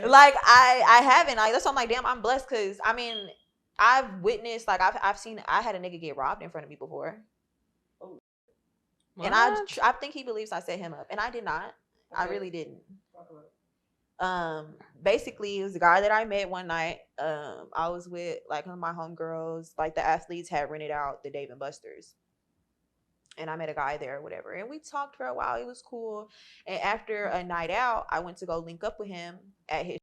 Like I haven't. Like that's why I'm like, damn, I'm blessed because I mean, I've witnessed like I've seen. I had a nigga get robbed in front of me before, and I think he believes I set him up, and I did not. Okay. I really didn't. Basically, it was a guy that I met one night. I was with like one of my homegirls. Like the athletes had rented out the Dave and Buster's. And I met a guy there or whatever. And we talked for a while. It was cool. And after a night out, I went to go link up with him at his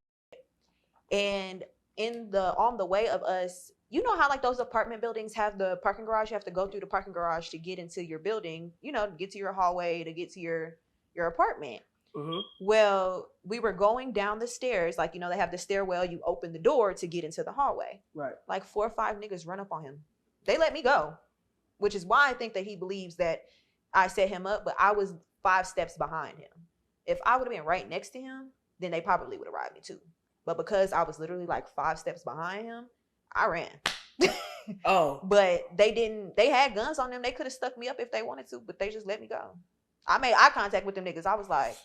and on the way of us, you know how like those apartment buildings have the parking garage? You have to go through the parking garage to get into your building, you know, to get to your hallway, to get to your apartment. Mm-hmm. Well, we were going down the stairs, like, you know, they have the stairwell, you open the door to get into the hallway. Right. Like 4 or 5 niggas run up on him. They let me go. Which is why I think that he believes that I set him up, but I was 5 steps behind him. If I would have been right next to him, then they probably would have robbed me too. But because I was literally like 5 steps behind him, I ran. Oh. But they had guns on them. They could have stuck me up if they wanted to, but they just let me go. I made eye contact with them niggas. I was like,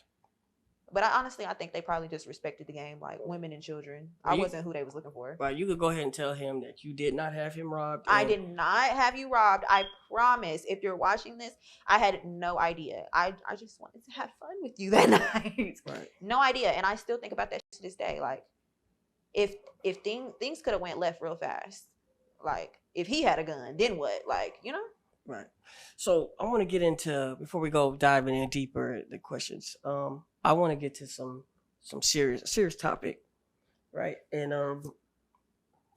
but I think they probably just respected the game, like women and children. I wasn't who they was looking for. Right, you could go ahead and tell him that you did not have him robbed. I did not have you robbed. I promise. If you're watching this, I had no idea. I just wanted to have fun with you that night. Right. No idea. And I still think about that to this day. Like, if things could have went left real fast. Like, if he had a gun, then what? Like, you know? Right. So I want to get into, before we go diving in deeper the questions, I want to get to some serious topic, right? And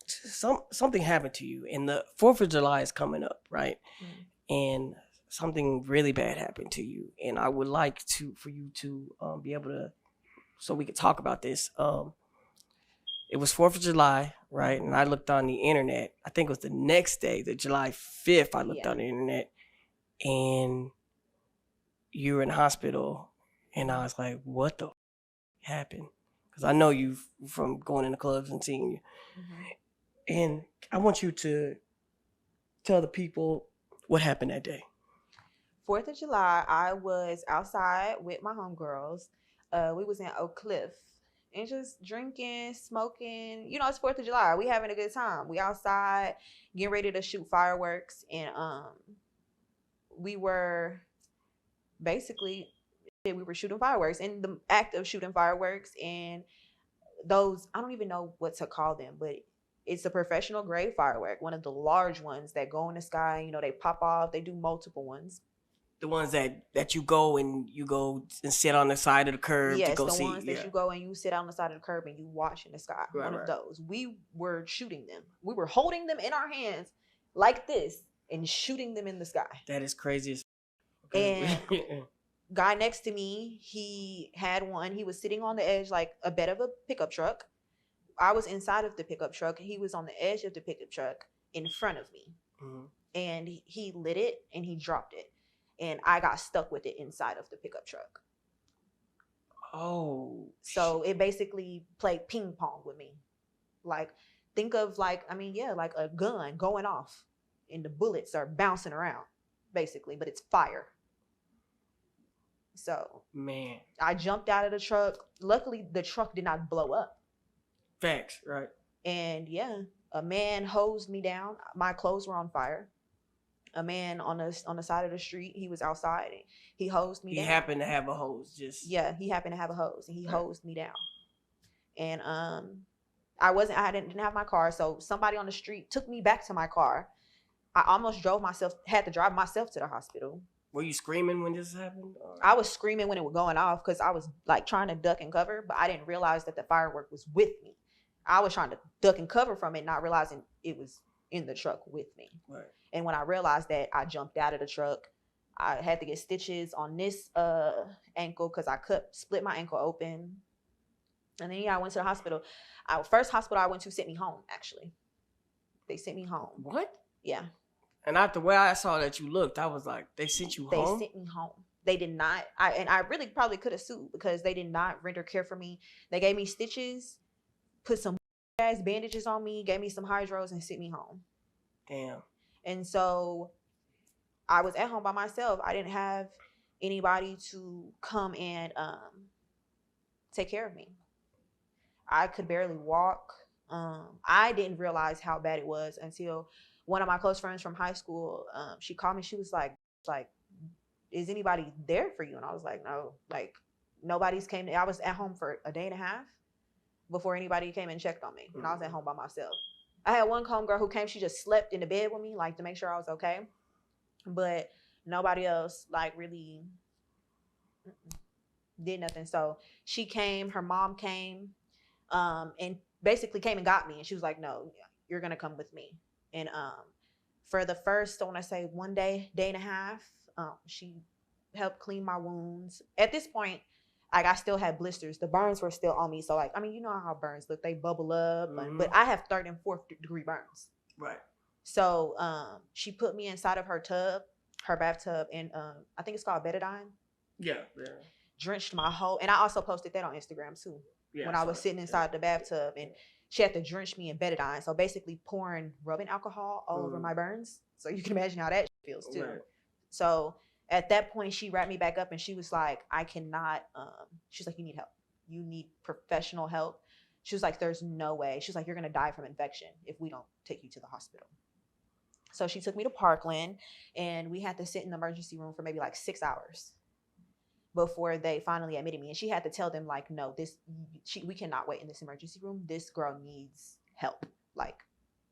something happened to you, and the 4th of July is coming up, right? And something really bad happened to you, and I would like for you to be able to, so we could talk about this. It was 4th of July, right? And I looked on the internet. I think it was the next day, the July 5th, I looked on the internet, and you were in the hospital. And I was like, what the happened? Because I know you from going in the clubs and seeing you. Mm-hmm. And I want you to tell the people what happened that day. 4th of July, I was outside with my homegirls. We was in Oak Cliff. And just drinking, smoking. You know, it's 4th of July. We having a good time. We outside, getting ready to shoot fireworks. And we were basically... we were shooting fireworks, in the act of shooting fireworks, and those, I don't even know what to call them, but it's a professional grade firework, one of the large ones that go in the sky. You know, they pop off. They do multiple ones. The ones that you go and sit on the side of the curb to go see. Yes, the ones that you go and you sit on the side of the curb and you watch in the sky. Right, one of those. We were shooting them. We were holding them in our hands like this and shooting them in the sky. That is crazy. And guy next to me, he had one. He was sitting on the edge like a bed of a pickup truck. I was inside of the pickup truck. He was on the edge of the pickup truck in front of me. Mm-hmm. And he lit it and he dropped it. And I got stuck with it inside of the pickup truck. Oh. So it basically played ping pong with me. Like, think of like a gun going off and the bullets are bouncing around, basically, but it's fire. So, man, I jumped out of the truck. Luckily, the truck did not blow up. Facts, right? And a man hosed me down. My clothes were on fire. A man on the side of the street, he was outside. And he hosed me down. He happened to have a hose, he happened to have a hose, and he hosed me down. And I didn't have my car, so somebody on the street took me back to my car. I almost had to drive myself to the hospital. Were you screaming when this happened? Or? I was screaming when it was going off because I was like trying to duck and cover, but I didn't realize that the firework was with me. I was trying to duck and cover from it, not realizing it was in the truck with me. Right. And when I realized that, I jumped out of the truck. I had to get stitches on this ankle because I split my ankle open. And then I went to the hospital. First hospital I went to sent me home, actually. They sent me home. What? Yeah. And after the way I saw that you looked, I was like, they sent you home? They sent me home. They did not. I really probably could have sued because they did not render care for me. They gave me stitches, put some ass bandages on me, gave me some hydros, and sent me home. Damn. And so I was at home by myself. I didn't have anybody to come and take care of me. I could barely walk. I didn't realize how bad it was until one of my close friends from high school, she called me. She was like, is anybody there for you? And I was like, no, like nobody's came. I was at home for a day and a half before anybody came and checked on me. And I was at home by myself. I had one homegirl who came, she just slept in the bed with me, like to make sure I was okay. But nobody else like really did nothing. So she came, her mom came, and basically came and got me. And she was like, no, you're gonna come with me. And for the first, I want to say 1 day, day and a half, she helped clean my wounds. At this point, like I still had blisters. The burns were still on me. So like, I mean, you know how burns look, they bubble up, but I have third and fourth degree burns. Right. So she put me inside of her tub, her bathtub, and I think it's called betadine. Yeah. Drenched my whole, and I also posted that on Instagram too. Yeah, when I was sitting inside the bathtub, and she had to drench me in betadine. So basically pouring rubbing alcohol all over my burns. So you can imagine how that feels too. Right. So at that point, she wrapped me back up and she was like, I cannot, she's like, you need help. You need professional help. She was like, there's no way. She's like, you're going to die from infection if we don't take you to the hospital. So she took me to Parkland and we had to sit in the emergency room for maybe like 6 hours before they finally admitted me. And she had to tell them like, no, we cannot wait in this emergency room. This girl needs help. Like,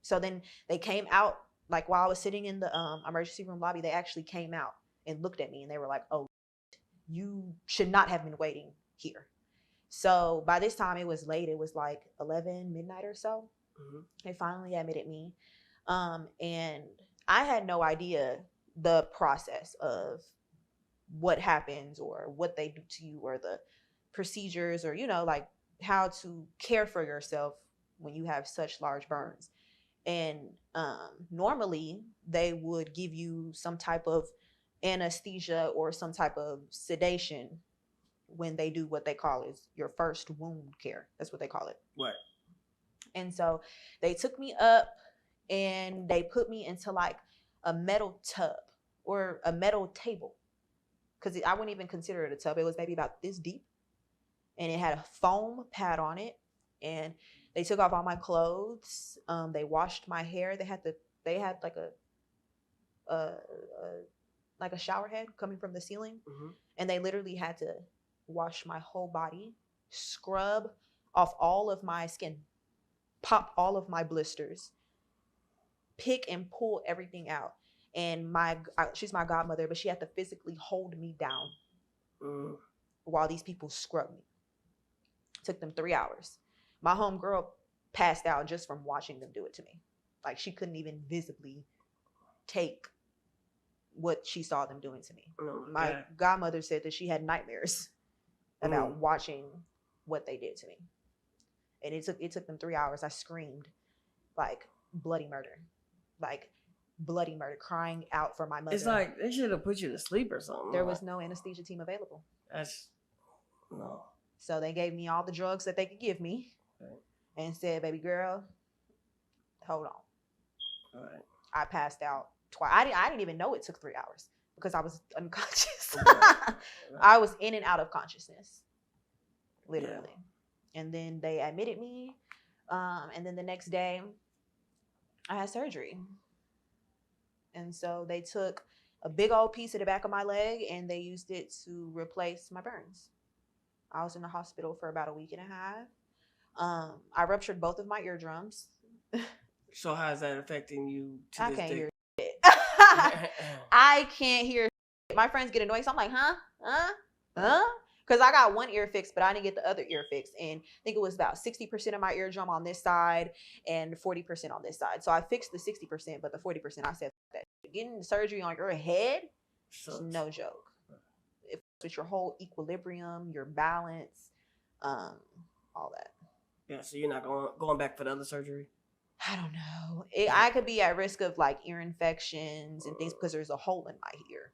so then they came out, like while I was sitting in the emergency room lobby, they actually came out and looked at me and they were like, oh, you should not have been waiting here. So by this time it was late. It was like 11 midnight or so. They finally admitted me. And I had no idea the process of what happens or what they do to you or the procedures or, you know, like how to care for yourself when you have such large burns. And normally they would give you some type of anesthesia or some type of sedation when they do what they call is your first wound care. That's what they call it. Right. And so they took me up and they put me into like a metal tub or a metal table. Because I wouldn't even consider it a tub. It was maybe about this deep. And it had a foam pad on it. And they took off all my clothes. They washed my hair. They had like a shower head coming from the ceiling. And they literally had to wash my whole body, scrub off all of my skin, pop all of my blisters, pick and pull everything out. And she's my godmother, but she had to physically hold me down while these people scrubbed me. It took them 3 hours. My homegirl passed out just from watching them do it to me. Like she couldn't even visibly take what she saw them doing to me. My godmother said that she had nightmares about watching what they did to me. And it took them 3 hours. I screamed like bloody murder, crying out for my mother. It's like they should have put you to sleep or something. There was no anesthesia team available. No. So they gave me all the drugs that they could give me and said, baby girl, hold on. All right. I passed out twice. I didn't even know it took 3 hours because I was unconscious. Right. I was in and out of consciousness, literally. Yeah. And then they admitted me. And then the next day I had surgery. And so they took a big old piece of the back of my leg and they used it to replace my burns. I was in the hospital for about a week and a half. I ruptured both of my eardrums. So how is that affecting you to I this can't day? hear shit. I can't hear shit. My friends get annoyed. So I'm like, huh? Because I got one ear fixed, but I didn't get the other ear fixed. And I think it was about 60% of my eardrum on this side and 40% on this side. So I fixed the 60%, but the 40% I said that. Getting surgery on your head is no joke. It's your whole equilibrium, your balance, all that. Yeah, so you're not going back for the other surgery? I don't know. I could be at risk of like ear infections and things because there's a hole in my ear.